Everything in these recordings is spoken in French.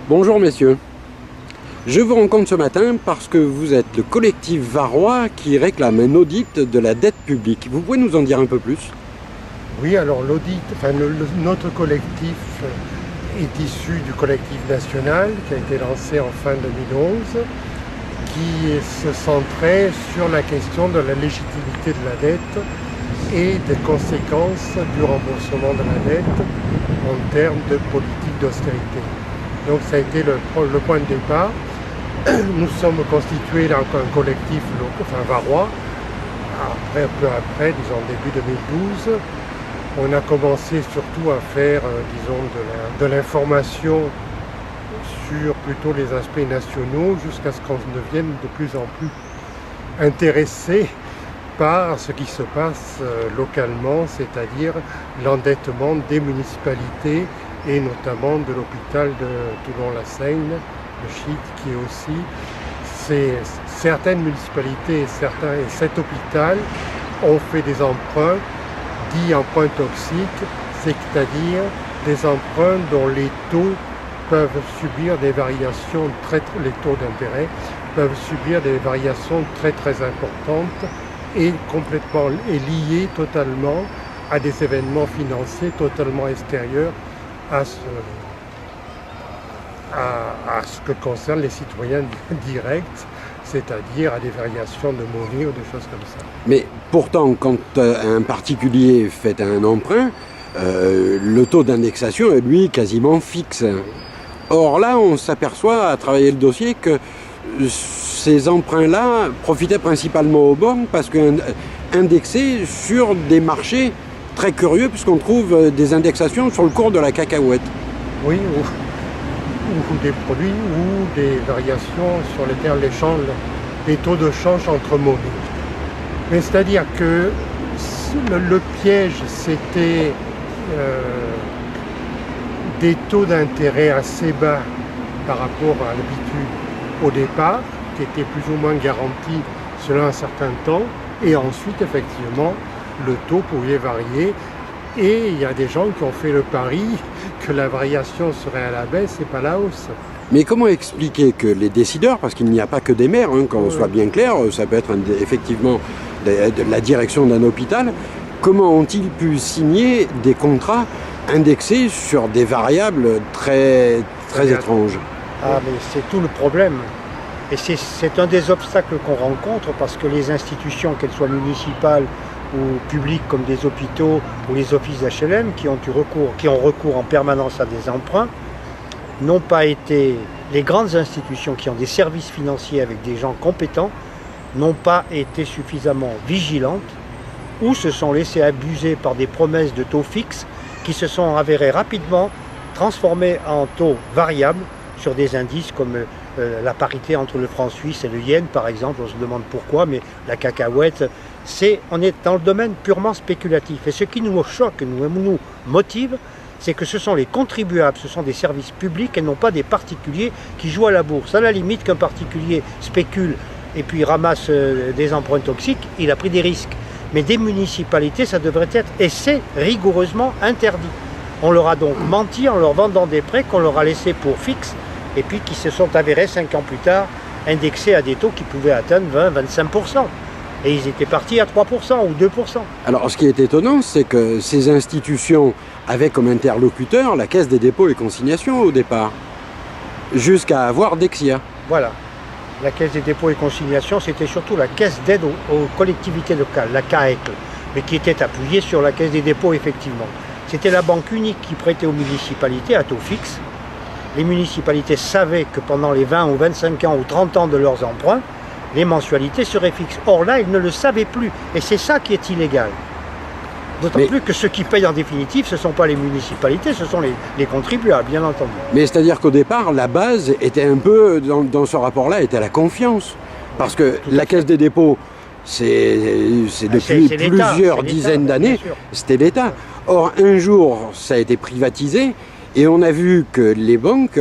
Bonjour messieurs, je vous rencontre ce matin parce que vous êtes le collectif varois qui réclame un audit de la dette publique. Vous pouvez nous en dire un peu plus? Oui, alors l'audit, notre collectif est issu du collectif national qui a été lancé en fin 2011, qui se centrait sur la question de la légitimité de la dette et des conséquences du remboursement de la dette en termes de politique d'austérité. Donc ça a été le point de départ. Nous sommes constitués d'un collectif varois. Après, peu après, disons début 2012, on a commencé surtout à faire, de l'information sur plutôt les aspects nationaux jusqu'à ce qu'on devienne de plus en plus intéressé par ce qui se passe localement, c'est-à-dire l'endettement des municipalités et notamment de l'hôpital de Toulon-la-Seigne, le CHIT, qui est aussi, certaines municipalités et cet hôpital ont fait des emprunts dits emprunts toxiques, c'est-à-dire des emprunts dont les taux peuvent subir des variations, les taux d'intérêt peuvent subir des variations très très importantes et liées totalement à des événements financiers totalement extérieurs à ce que concerne les citoyens directs, c'est-à-dire à des variations de monnaie ou des choses comme ça. Mais pourtant, quand un particulier fait un emprunt, le taux d'indexation est lui quasiment fixe. Or là, on s'aperçoit à travailler le dossier que ces emprunts-là profitaient principalement aux banques parce qu'indexés sur des marchés très curieux puisqu'on trouve des indexations sur le cours de la cacahuète. Oui, ou des produits ou des variations sur les termes d'échange, les taux de change entre monnaies. Mais c'est-à-dire que le piège, c'était des taux d'intérêt assez bas par rapport à l'habitude au départ, qui étaient plus ou moins garantis selon un certain temps, et ensuite, effectivement, le taux pouvait varier. Et il y a des gens qui ont fait le pari que la variation serait à la baisse et pas à la hausse. Mais comment expliquer que les décideurs, parce qu'il n'y a pas que des maires, quand on soit bien clair, ça peut être effectivement la direction d'un hôpital, comment ont-ils pu signer des contrats indexés sur des variables très, très étranges? Ah, mais c'est tout le problème. Et c'est un des obstacles qu'on rencontre parce que les institutions, qu'elles soient municipales ou publics comme des hôpitaux ou les offices d'HLM qui ont recours en permanence à des emprunts, n'ont pas été, les grandes institutions qui ont des services financiers avec des gens compétents, n'ont pas été suffisamment vigilantes ou se sont laissées abuser par des promesses de taux fixes qui se sont avérées rapidement transformées en taux variables sur des indices comme la parité entre le franc suisse et le yen, par exemple. On se demande pourquoi, mais la cacahuète, on est dans le domaine purement spéculatif. Et ce qui nous choque, nous motive, c'est que ce sont les contribuables, ce sont des services publics et non pas des particuliers qui jouent à la bourse. À la limite qu'un particulier spécule et puis ramasse des emprunts toxiques, il a pris des risques. Mais des municipalités, ça devrait être, et c'est rigoureusement interdit. On leur a donc menti en leur vendant des prêts qu'on leur a laissés pour fixe et puis qui se sont avérés 5 ans plus tard indexés à des taux qui pouvaient atteindre 20-25%. Et ils étaient partis à 3% ou 2%. Alors ce qui est étonnant, c'est que ces institutions avaient comme interlocuteur la Caisse des dépôts et consignations au départ, jusqu'à avoir Dexia. Voilà. La Caisse des dépôts et consignations, c'était surtout la Caisse d'aide aux collectivités locales, la CAECL, mais qui était appuyée sur la Caisse des dépôts, effectivement. C'était la banque unique qui prêtait aux municipalités à taux fixe. Les municipalités savaient que pendant les 20 ou 25 ans ou 30 ans de leurs emprunts, les mensualités seraient fixes. Or là, ils ne le savaient plus. Et c'est ça qui est illégal. D'autant plus que ceux qui payent en définitive, ce ne sont pas les municipalités, ce sont les contribuables, bien entendu. Mais c'est-à-dire qu'au départ, la base était un peu, dans ce rapport-là, était la confiance. Parce que la Caisse des dépôts, c'est depuis plusieurs dizaines d'années, c'était l'État. Or, un jour, ça a été privatisé et on a vu que les banques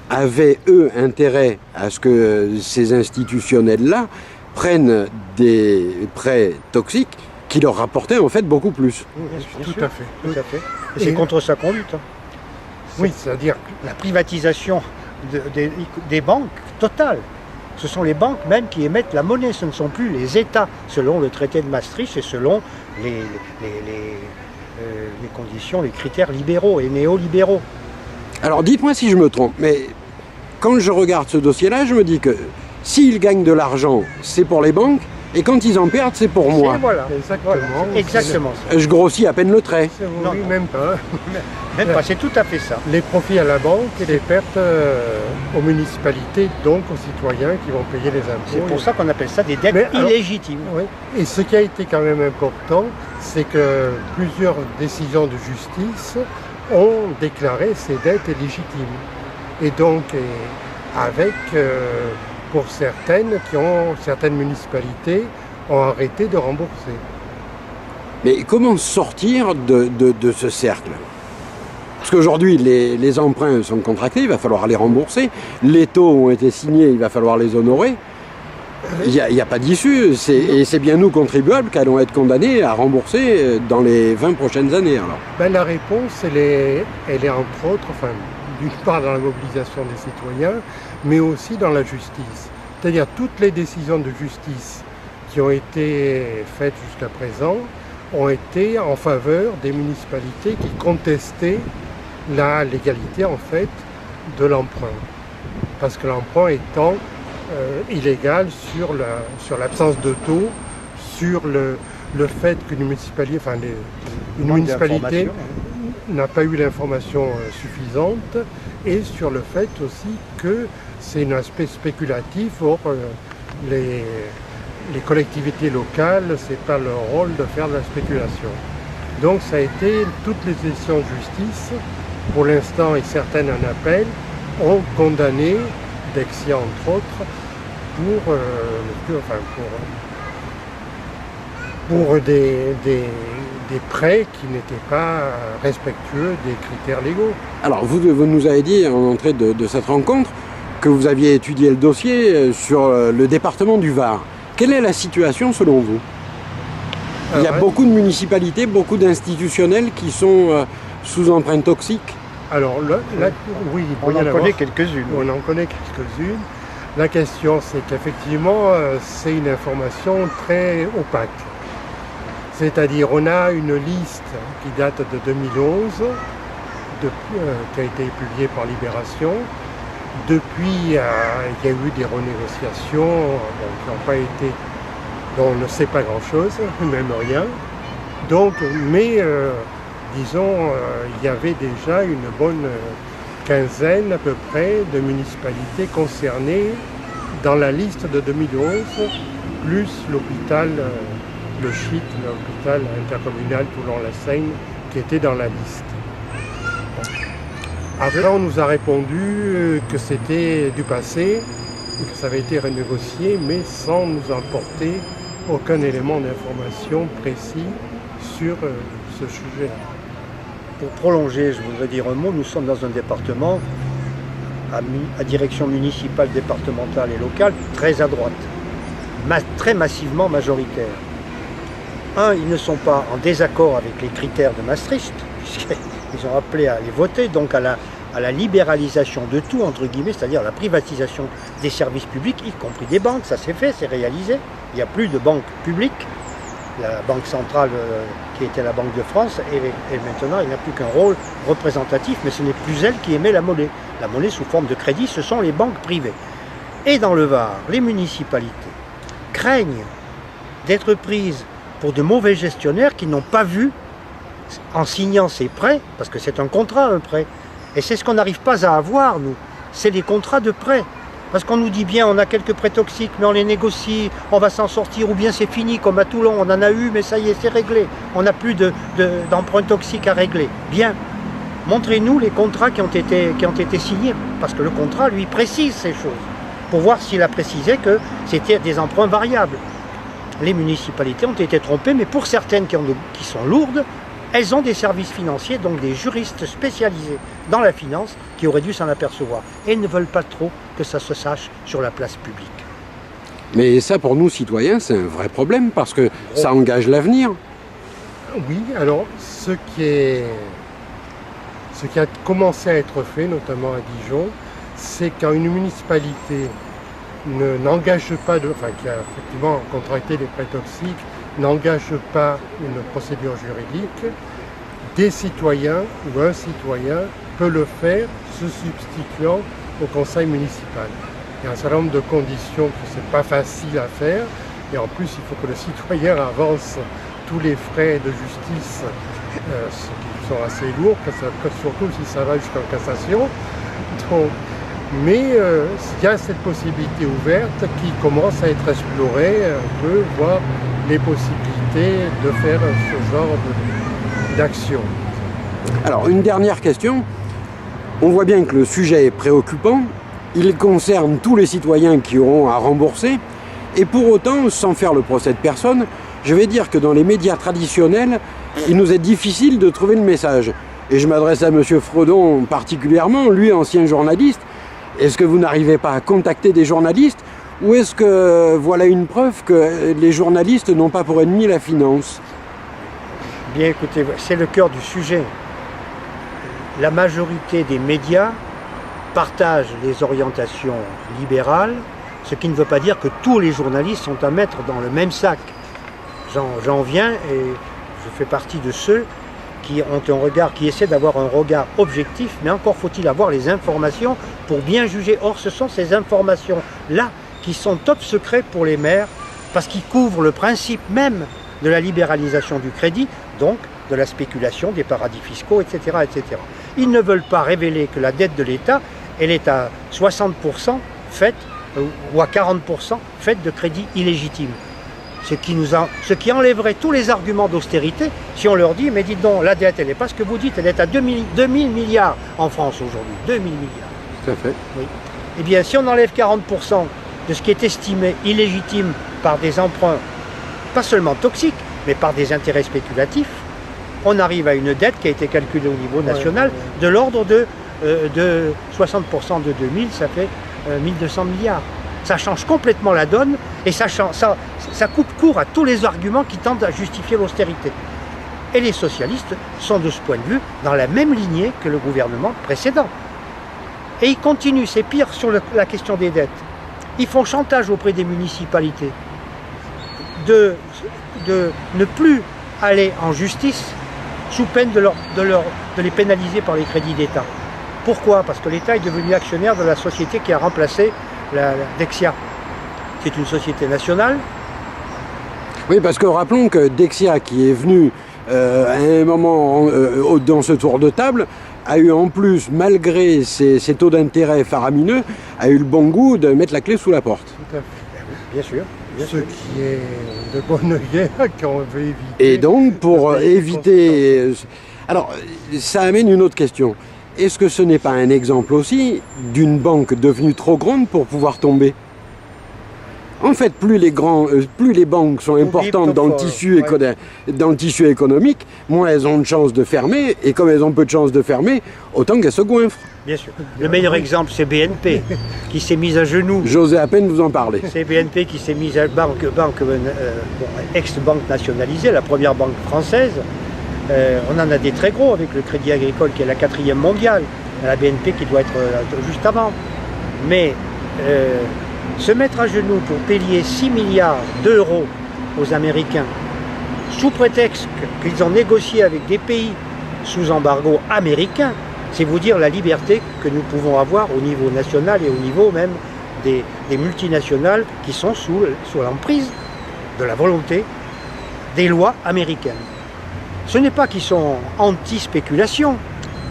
avaient, eux, intérêt à ce que ces institutionnels-là prennent des prêts toxiques qui leur rapportaient en fait beaucoup plus. Tout à fait. Tout à fait. Et c'est contre sa conduite. Oui, c'est-à-dire la privatisation des banques totales. Ce sont les banques même qui émettent la monnaie, ce ne sont plus les États, selon le traité de Maastricht et selon les conditions, les critères libéraux et néolibéraux. Alors dites-moi si je me trompe, mais quand je regarde ce dossier-là, je me dis que s'ils gagnent de l'argent, c'est pour les banques, et quand ils en perdent, c'est pour moi. Voilà, exactement. Voilà, exactement ça. Je grossis à peine le trait. Non, oui, même pas. Même pas, c'est tout à fait ça. Les profits à la banque et les pertes aux municipalités, donc aux citoyens qui vont payer les impôts. C'est pour ça qu'on appelle ça des dettes illégitimes. Oui. Et ce qui a été quand même important, c'est que plusieurs décisions de justice ont déclaré ces dettes légitimes. Et donc, avec, pour certaines municipalités ont arrêté de rembourser. Mais comment sortir de ce cercle? Parce qu'aujourd'hui, les emprunts sont contractés, il va falloir les rembourser. Les taux ont été signés, il va falloir les honorer. Il n'y a pas d'issue. Et c'est bien nous, contribuables, qui allons être condamnés à rembourser dans les 20 prochaines années. Alors. La réponse, elle est entre autres, d'une part dans la mobilisation des citoyens, mais aussi dans la justice. C'est-à-dire toutes les décisions de justice qui ont été faites jusqu'à présent ont été en faveur des municipalités qui contestaient la légalité en fait de l'emprunt. Parce que l'emprunt étant illégal sur l'absence de taux, sur le fait qu'une municipalité, une municipalité n'a pas eu l'information suffisante, et sur le fait aussi que c'est un aspect spéculatif. Or, les collectivités locales, c'est pas leur rôle de faire de la spéculation. Donc ça a été toutes les décisions de justice, pour l'instant et certaines en appel, ont condamné Dexia entre autres pour des prêts qui n'étaient pas respectueux des critères légaux. Alors vous nous avez dit en entrée de cette rencontre que vous aviez étudié le dossier sur le département du Var. Quelle est la situation selon vous? Il y a beaucoup de municipalités, beaucoup d'institutionnels qui sont sous empreinte toxique. Alors là, oui, on en connaît quelques-unes. On en connaît quelques-unes. La question, c'est qu'effectivement, c'est une information très opaque. C'est-à-dire, on a une liste qui date de 2011, qui a été publiée par Libération. Depuis, il y a eu des renégociations qui n'ont pas été, dont on ne sait pas grand-chose, même rien. Donc, mais disons, il y avait déjà une bonne quinzaine à peu près de municipalités concernées dans la liste de 2011, plus l'hôpital, le CHIT, l'hôpital intercommunal Toulon-la-Seine, qui était dans la liste. Après, on nous a répondu que c'était du passé, que ça avait été renégocié, mais sans nous apporter aucun élément d'information précis sur ce sujet. Pour prolonger, je voudrais dire un mot. Nous sommes dans un département à direction municipale, départementale et locale très à droite, très massivement majoritaire. Ils ne sont pas en désaccord avec les critères de Maastricht, puisqu'ils ont appelé à les voter, donc à la libéralisation de tout, entre guillemets, c'est-à-dire la privatisation des services publics, y compris des banques. Ça s'est fait, c'est réalisé. Il n'y a plus de banques publiques. La Banque centrale qui était la Banque de France, et maintenant il n'a plus qu'un rôle représentatif, mais ce n'est plus elle qui émet la monnaie. La monnaie sous forme de crédit, ce sont les banques privées. Et dans le Var, les municipalités craignent d'être prises pour de mauvais gestionnaires qui n'ont pas vu, en signant ces prêts, parce que c'est un contrat, un prêt, et c'est ce qu'on n'arrive pas à avoir, nous, c'est les contrats de prêt. Parce qu'on nous dit bien, on a quelques prêts toxiques, mais on les négocie, on va s'en sortir, ou bien c'est fini, comme à Toulon, on en a eu, mais ça y est, c'est réglé. On n'a plus d'emprunts toxiques à régler. Bien, montrez-nous les contrats qui ont été signés, parce que le contrat, lui, précise ces choses, pour voir s'il a précisé que c'était des emprunts variables. Les municipalités ont été trompées, mais pour certaines qui sont lourdes, elles ont des services financiers, donc des juristes spécialisés dans la finance qui auraient dû s'en apercevoir. Et elles ne veulent pas trop que ça se sache sur la place publique. Mais ça, pour nous, citoyens, c'est un vrai problème parce que ça engage l'avenir. Oui, alors ce qui a commencé à être fait, notamment à Dijon, c'est quand une municipalité n'engage pas, qui a effectivement contracté des prêts toxiques, n'engage pas une procédure juridique, des citoyens ou un citoyen peut le faire se substituant au conseil municipal. Il y a un certain nombre de conditions que ce n'est pas facile à faire, et en plus il faut que le citoyen avance tous les frais de justice, ce qui sont assez lourds, surtout si ça va jusqu'en cassation. Donc, mais il y a cette possibilité ouverte qui commence à être explorée, on peut voir les possibilités de faire ce genre d'action. Alors, une dernière question. On voit bien que le sujet est préoccupant. Il concerne tous les citoyens qui auront à rembourser. Et pour autant, sans faire le procès de personne, je vais dire que dans les médias traditionnels, il nous est difficile de trouver le message. Et je m'adresse à M. Fredon particulièrement, lui, ancien journaliste. Est-ce que vous n'arrivez pas à contacter des journalistes? Ou est-ce que voilà une preuve que les journalistes n'ont pas pour ennemi la finance? Bien écoutez, c'est le cœur du sujet. La majorité des médias partagent les orientations libérales, ce qui ne veut pas dire que tous les journalistes sont à mettre dans le même sac. J'en viens et je fais partie de ceux qui ont un regard, qui essaient d'avoir un regard objectif, mais encore faut-il avoir les informations pour bien juger. Or, ce sont ces informations-là qui sont top secrets pour les maires, parce qu'ils couvrent le principe même de la libéralisation du crédit, donc de la spéculation, des paradis fiscaux, etc., etc. Ils ne veulent pas révéler que la dette de l'État, elle est à 60% faite, ou à 40% faite de crédits illégitimes. Ce qui enlèverait tous les arguments d'austérité si on leur dit, mais dites donc, la dette, elle n'est pas ce que vous dites, elle est à 2000 milliards en France aujourd'hui. 2000 milliards. Tout à fait. Oui. Eh bien, si on enlève 40% de ce qui est estimé illégitime par des emprunts, pas seulement toxiques, mais par des intérêts spéculatifs, on arrive à une dette qui a été calculée au niveau national de l'ordre de 60% de 2000, ça fait 1200 milliards. Ça change complètement la donne et ça coupe court à tous les arguments qui tentent à justifier l'austérité. Et les socialistes sont de ce point de vue dans la même lignée que le gouvernement précédent. Et ils continuent, c'est pire sur la question des dettes. Ils font chantage auprès des municipalités de ne plus aller en justice sous peine de les pénaliser par les crédits d'État. Pourquoi? Parce que l'État est devenu actionnaire de la société qui a remplacé la Dexia, qui est une société nationale. Oui, parce que rappelons que Dexia, qui est venu à un moment dans ce tour de table, a eu en plus, malgré ses taux d'intérêt faramineux, a eu le bon goût de mettre la clé sous la porte. Tout à fait. Bien sûr. Ce qui est de bonne guerre qu'on veut éviter. Et donc, pour éviter... Alors, ça amène une autre question. Est-ce que ce n'est pas un exemple aussi d'une banque devenue trop grande pour pouvoir tomber? En fait, plus les banques sont importantes dans le tissu économique, moins elles ont de chances de fermer, et comme elles ont peu de chances de fermer, autant qu'elles se goinfrent. Bien sûr. Le meilleur exemple, c'est BNP, qui s'est mise à genoux. J'osais à peine vous en parler. C'est BNP qui s'est mise à ex-banque nationalisée, la première banque française. On en a des très gros avec le Crédit Agricole qui est la 4e mondiale, la BNP qui doit être juste avant. Mais se mettre à genoux pour payer 6 milliards d'euros aux Américains, sous prétexte qu'ils ont négocié avec des pays sous embargo américain, c'est vous dire la liberté que nous pouvons avoir au niveau national et au niveau même des multinationales qui sont sous l'emprise de la volonté des lois américaines. Ce n'est pas qu'ils sont anti-spéculation,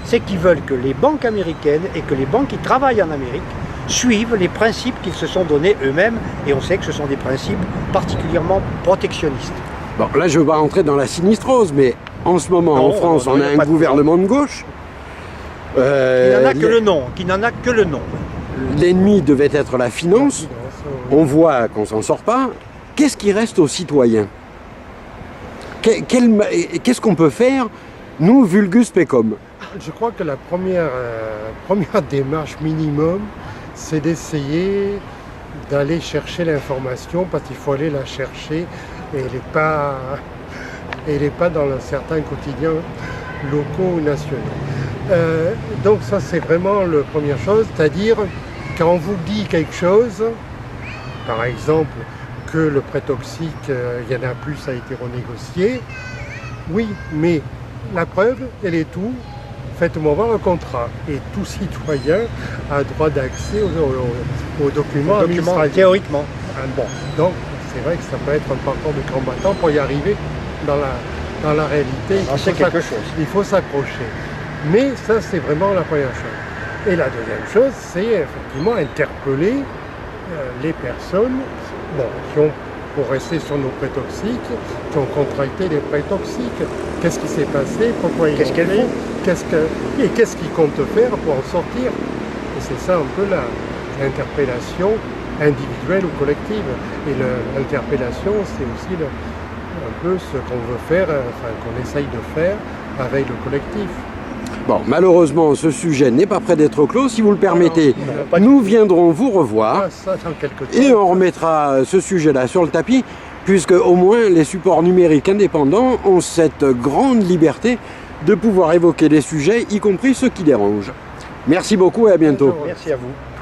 c'est qu'ils veulent que les banques américaines et que les banques qui travaillent en Amérique suivent les principes qu'ils se sont donnés eux-mêmes, et on sait que ce sont des principes particulièrement protectionnistes. Bon, là je ne veux pas rentrer dans la sinistrose, mais en ce moment en France on a un gouvernement de gauche. Qui n'en a que le nom. L'ennemi devait être la finance, on voit qu'on ne s'en sort pas. Qu'est-ce qui reste aux citoyens? Qu'est-ce qu'on peut faire, nous, vulgus pecum? Je crois que la première démarche minimum, c'est d'essayer d'aller chercher l'information, parce qu'il faut aller la chercher, et elle n'est pas dans certains quotidiens locaux ou nationaux. Donc ça c'est vraiment la première chose, c'est-à-dire quand on vous dit quelque chose, par exemple que le prêt toxique, il y en a plus, a été renégocié, oui, mais la preuve, elle est tout, faites-moi voir un contrat. Et tout citoyen a droit d'accès aux documents administratifs. Théoriquement. Bon, donc c'est vrai que ça peut être un parcours de combattant pour y arriver dans la réalité. Il faut s'accrocher. Mais ça, c'est vraiment la première chose. Et la deuxième chose, c'est effectivement interpeller les personnes qui ont, pour rester sur nos prêts toxiques, qui ont contracté des prêts toxiques. Qu'est-ce qui s'est passé? Pourquoi ils ont fait? Et qu'est-ce qu'ils comptent faire pour en sortir? Et c'est ça un peu l'interpellation individuelle ou collective. Et l'interpellation, c'est aussi un peu ce qu'on veut faire, qu'on essaye de faire avec le collectif. Bon, malheureusement, ce sujet n'est pas prêt d'être clos. Si vous le permettez, nous viendrons vous revoir et on remettra ce sujet-là sur le tapis, puisque au moins les supports numériques indépendants ont cette grande liberté de pouvoir évoquer les sujets, y compris ceux qui dérangent. Merci beaucoup et à bientôt. Merci à vous.